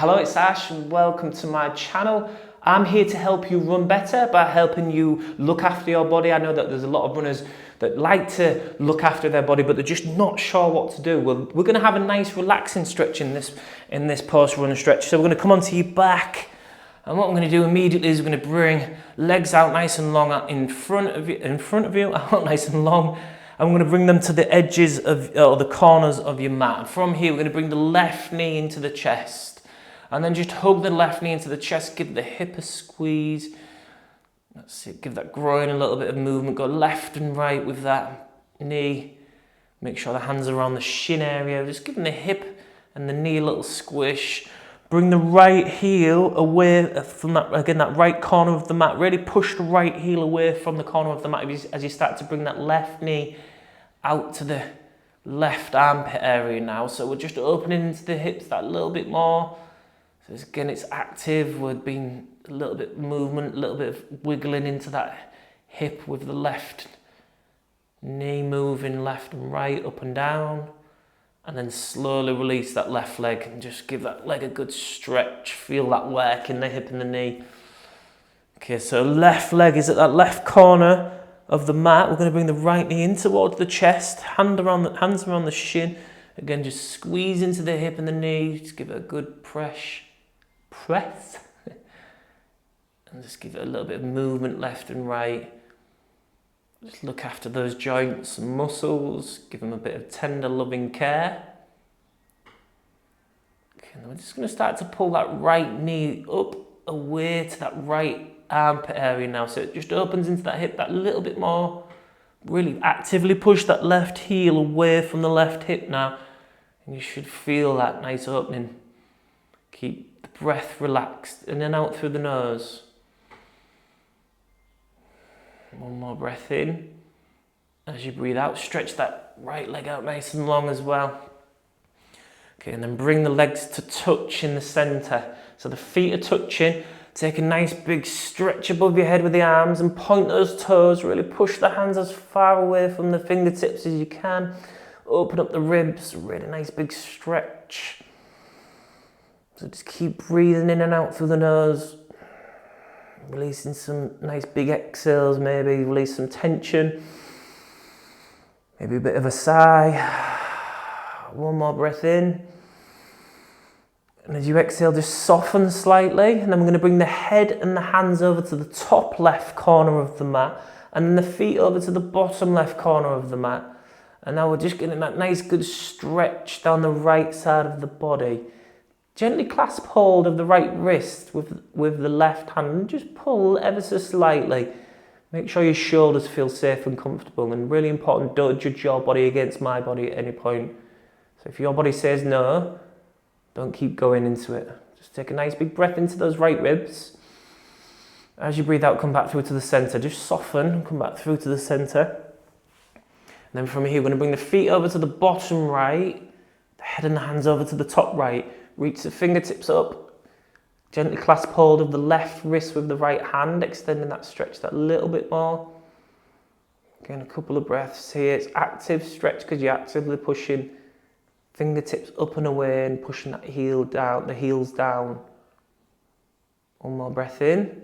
Hello, it's Ash and welcome to my channel. I'm here to help you run better by helping you look after your body. I know that there's a lot of runners that like to look after their body, but they're just not sure what to do. Well, we're going to have a nice relaxing stretch in this post-run stretch. So we're going to come onto your back, and what I'm going to do immediately is we're going to bring legs out nice and long in front of you, out nice and long. I'm going to bring them to the edges of, or the corners of your mat. And from here, we're going to bring the left knee into the chest. And then just hug the left knee into the chest, give the hip a squeeze. That's it, give that groin a little bit of movement. Go left and right with that knee. Make sure the hands are around the shin area. Just giving the hip and the knee a little squish. Bring the right heel away from that, again, that right corner of the mat. Really push the right heel away from the corner of the mat as you start to bring that left knee out to the left armpit area now. So we're just opening into the hips that little bit more. So again, it's active. We're being a little bit of movement, a little bit of wiggling into that hip with the left knee moving left and right, up and down. And then slowly release that left leg and just give that leg a good stretch. Feel that work in the hip and the knee. Okay, so left leg is at that left corner of the mat. We're going to bring the right knee in towards the chest, hands around the shin. Again, just squeeze into the hip and the knee. Just give it a good press. And just give it a little bit of movement left and right. Just look after those joints and muscles, give them a bit of tender, loving care. Okay, and we're just going to start to pull that right knee up, away to that right armpit area now. So it just opens into that hip that little bit more. Really actively push that left heel away from the left hip now. And you should feel that nice opening. Keep the breath relaxed, in and out through the nose. One more breath in. As you breathe out, stretch that right leg out nice and long as well. Okay, and then bring the legs to touch in the center. So the feet are touching. Take a nice big stretch above your head with the arms and point those toes. Really push the hands as far away from the fingertips as you can. Open up the ribs, really nice big stretch. So just keep breathing in and out through the nose. Releasing some nice big exhales, maybe release some tension. Maybe a bit of a sigh. One more breath in. And as you exhale, just soften slightly. And then we're going to bring the head and the hands over to the top left corner of the mat. And then the feet over to the bottom left corner of the mat. And now we're just getting that nice good stretch down the right side of the body. Gently clasp hold of the right wrist with the left hand and just pull ever so slightly. Make sure your shoulders feel safe and comfortable, and really important, don't judge your body against my body at any point. So if your body says no, don't keep going into it. Just take a nice big breath into those right ribs. As you breathe out, come back through to the center. Just soften and come back through to the center. And then from here, we're going to bring the feet over to the bottom right, the head and the hands over to the top right. Reach the fingertips up, gently clasp hold of the left wrist with the right hand, extending that stretch that little bit more. Again, a couple of breaths here. It's active stretch because you're actively pushing fingertips up and away and pushing that heel down, the heels down. One more breath in.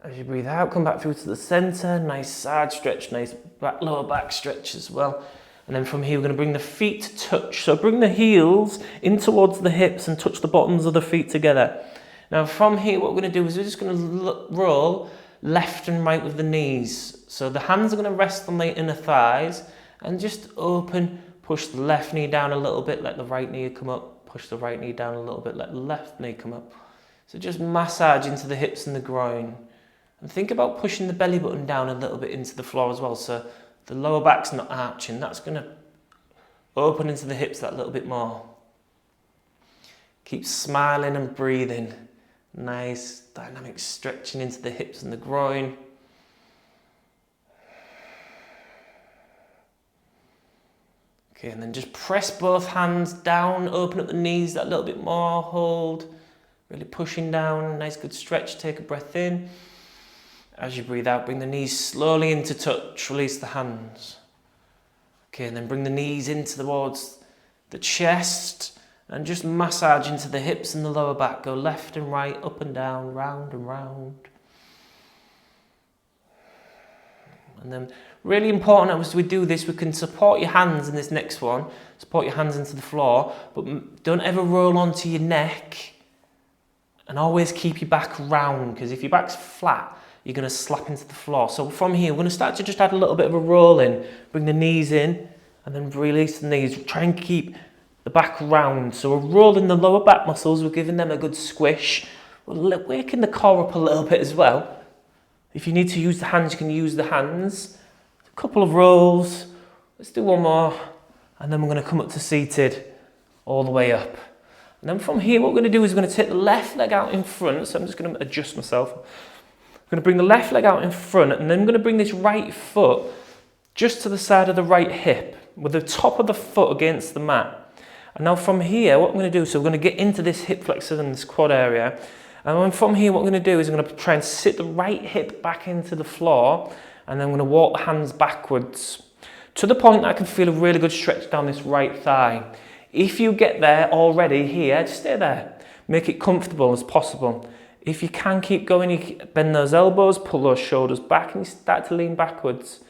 As you breathe out, come back through to the center. Nice side stretch, nice lower back stretch as well. And then from here, we're going to bring the feet to touch. So bring the heels in towards the hips and touch the bottoms of the feet together. Now from here, what we're going to do is we're just going to roll left and right with the knees. So the hands are going to rest on the inner thighs and just open, push the left knee down a little bit, let the right knee come up, push the right knee down a little bit, let the left knee come up. So just massage into the hips and the groin. And think about pushing the belly button down a little bit into the floor as well. So the lower back's not arching. That's going to open into the hips that little bit more. Keep smiling and breathing. Nice dynamic stretching into the hips and the groin. Okay, and then just press both hands down, open up the knees that little bit more, hold. Really pushing down, nice good stretch, take a breath in. As you breathe out, bring the knees slowly into touch, release the hands. Okay, and then bring the knees in towards the chest And just massage into the hips and the lower back. Go left and right, up and down, round and round. And then really important as we do this, we can support your hands in this next one. Support your hands into the floor, but don't ever roll onto your neck. And always keep your back round, because if your back's flat, you're going to slap into the floor. So from here, we're going to start to just add a little bit of a roll in. Bring the knees in, and then release the knees. Try and keep the back round. So we're rolling the lower back muscles, we're giving them a good squish. We're waking the core up a little bit as well. If you need to use the hands, you can use the hands. A couple of rolls. Let's do one more. And then we're going to come up to seated all the way up. And then from here, what we're going to do is we're going to take the left leg out in front. So I'm just going to adjust myself. I'm going to bring the left leg out in front, and then I'm going to bring this right foot just to the side of the right hip, with the top of the foot against the mat. And now from here, what I'm going to do, so we're going to get into this hip flexor and this quad area. And then from here, what I'm going to do is I'm going to try and sit the right hip back into the floor, and then I'm going to walk the hands backwards to the point that I can feel a really good stretch down this right thigh. If you get there already here, just stay there. Make it comfortable as possible. If you can keep going, you bend those elbows, pull those shoulders back, and you start to lean backwards.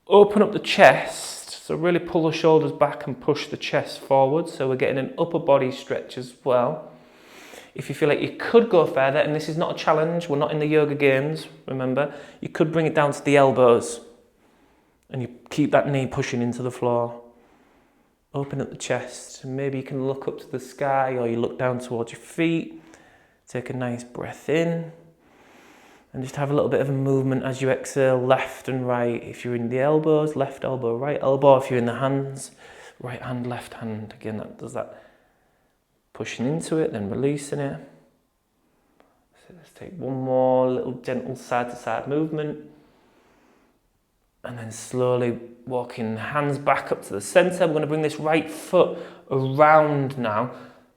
Open up the chest. So really pull the shoulders back and push the chest forward. So we're getting an upper body stretch as well. If you feel like you could go further, and this is not a challenge, we're not in the yoga games, remember, you could bring it down to the elbows. And you keep that knee pushing into the floor. Open up the chest. And maybe you can look up to the sky, or you look down towards your feet. Take a nice breath in. And just have a little bit of a movement as you exhale, left and right. If you're in the elbows, left elbow, right elbow. If you're in the hands, right hand, left hand. Again, that does that pushing into it, then releasing it. So let's take one more little gentle side to side movement. And then slowly walking the hands back up to the center. We're going to bring this right foot around now.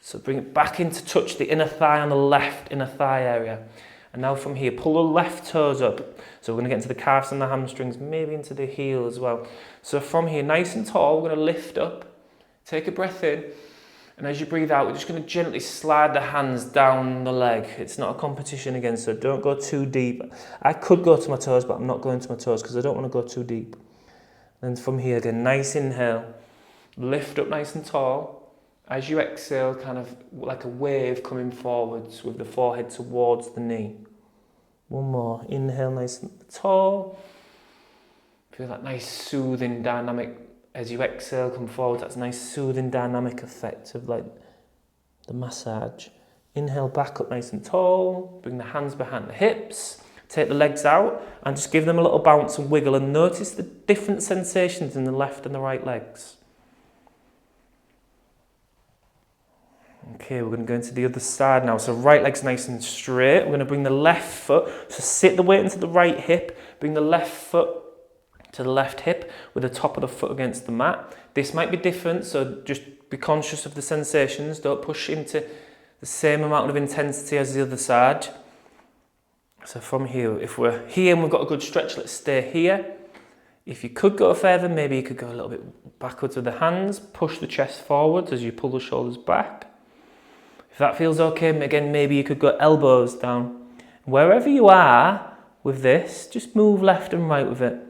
So bring it back in to touch the inner thigh on the left inner thigh area. And now from here, pull the left toes up. So we're going to get into the calves and the hamstrings, maybe into the heel as well. So from here, nice and tall, we're going to lift up, take a breath in. And as you breathe out, we're just going to gently slide the hands down the leg. It's not a competition again, so don't go too deep. I could go to my toes, but I'm not going to my toes because I don't want to go too deep. And from here again, nice inhale. Lift up nice and tall. As you exhale, kind of like a wave coming forwards with the forehead towards the knee. One more. Inhale nice and tall. Feel that nice soothing dynamic. As you exhale, come forward. That's a nice soothing dynamic effect of like the massage. Inhale back up nice and tall. Bring the hands behind the hips. Take the legs out and just give them a little bounce and wiggle, and notice the different sensations in the left and the right legs. Okay, we're going to go into the other side now. So right leg's nice and straight. We're going to bring the left foot, so sit the weight into the right hip. Bring the left foot to the left hip with the top of the foot against the mat. This might be different, so just be conscious of the sensations. Don't push into the same amount of intensity as the other side. So from here, if we're here and we've got a good stretch, let's stay here. If you could go further, maybe you could go a little bit backwards with the hands. Push the chest forwards as you pull the shoulders back. If that feels okay, again, maybe you could go elbows down. Wherever you are with this, just move left and right with it.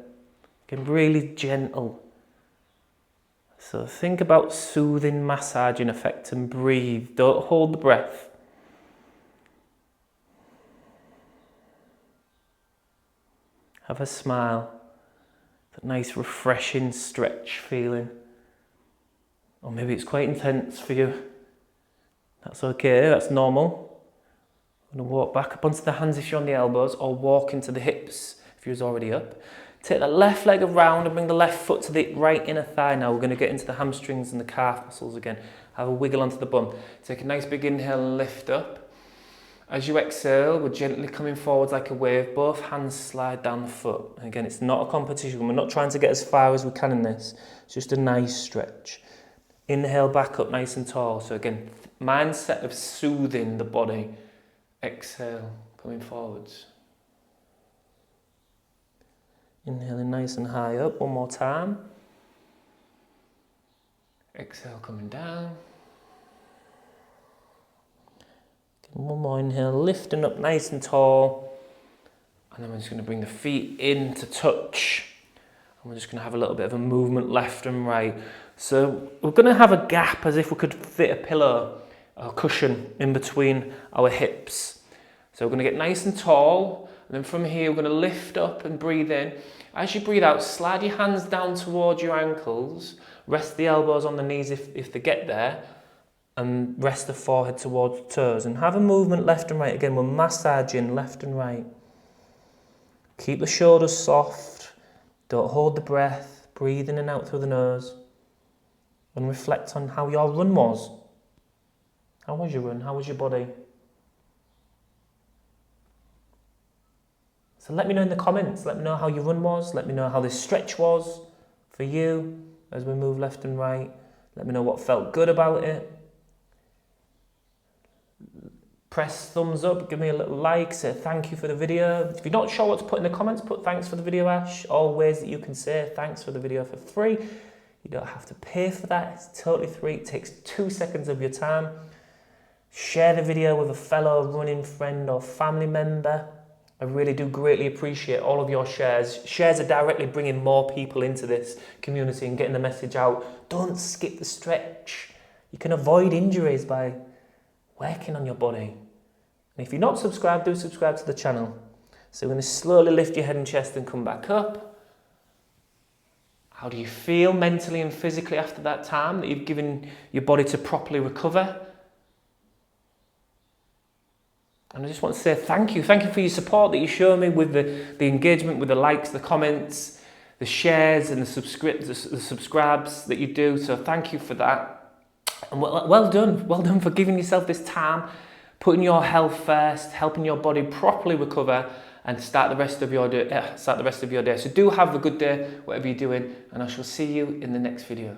Again, really gentle. So think about soothing, massaging effect, and breathe. Don't hold the breath. Have a smile. That nice refreshing stretch feeling. Or maybe it's quite intense for you. That's okay, that's normal. I'm going to walk back up onto the hands if you're on the elbows, or walk into the hips if you're already up. Take the left leg around and bring the left foot to the right inner thigh now. We're going to get into the hamstrings and the calf muscles again. Have a wiggle onto the bum. Take a nice big inhale and lift up. As you exhale, we're gently coming forwards like a wave. Both hands slide down the foot. And again, it's not a competition. We're not trying to get as far as we can in this. It's just a nice stretch. Inhale back up nice and tall. So again, mindset of soothing the body. Exhale, coming forwards. Inhaling nice and high up, one more time. Exhale, coming down. One more inhale, lifting up nice and tall. And then we're just going to bring the feet in to touch. And we're just going to have a little bit of a movement left and right. So we're going to have a gap as if we could fit a pillow or cushion in between our hips. So we're going to get nice and tall. And then from here, we're going to lift up and breathe in. As you breathe out, slide your hands down towards your ankles. Rest the elbows on the knees if they get there. And rest the forehead towards the toes. And have a movement left and right. Again, we're massaging left and right. Keep the shoulders soft. Don't hold the breath. Breathe in and out through the nose. And reflect on how your run was. How was your run? How was your body? So let me know in the comments. Let me know how your run was. Let me know how this stretch was for you as we move left and right. Let me know what felt good about it. Press thumbs up, give me a little like, say thank you for the video. If you're not sure what to put in the comments, put thanks for the video, Ash. All ways that you can say thanks for the video for free. You don't have to pay for that, it's totally free. It takes 2 seconds of your time. Share the video with a fellow running friend or family member. I really do greatly appreciate all of your shares. Shares are directly bringing more people into this community and getting the message out. Don't skip the stretch. You can avoid injuries by working on your body. And if you're not subscribed, do subscribe to the channel. So we're going to slowly lift your head and chest and come back up. How do you feel mentally and physically after that time that you've given your body to properly recover? And I just want to say thank you. Thank you for your support that you show me with the engagement, with the likes, the comments, the shares and the subscribes that you do. So thank you for that. And well done. Well done for giving yourself this time, putting your health first, helping your body properly recover and start the rest of your day. So do have a good day, whatever you're doing, and I shall see you in the next video.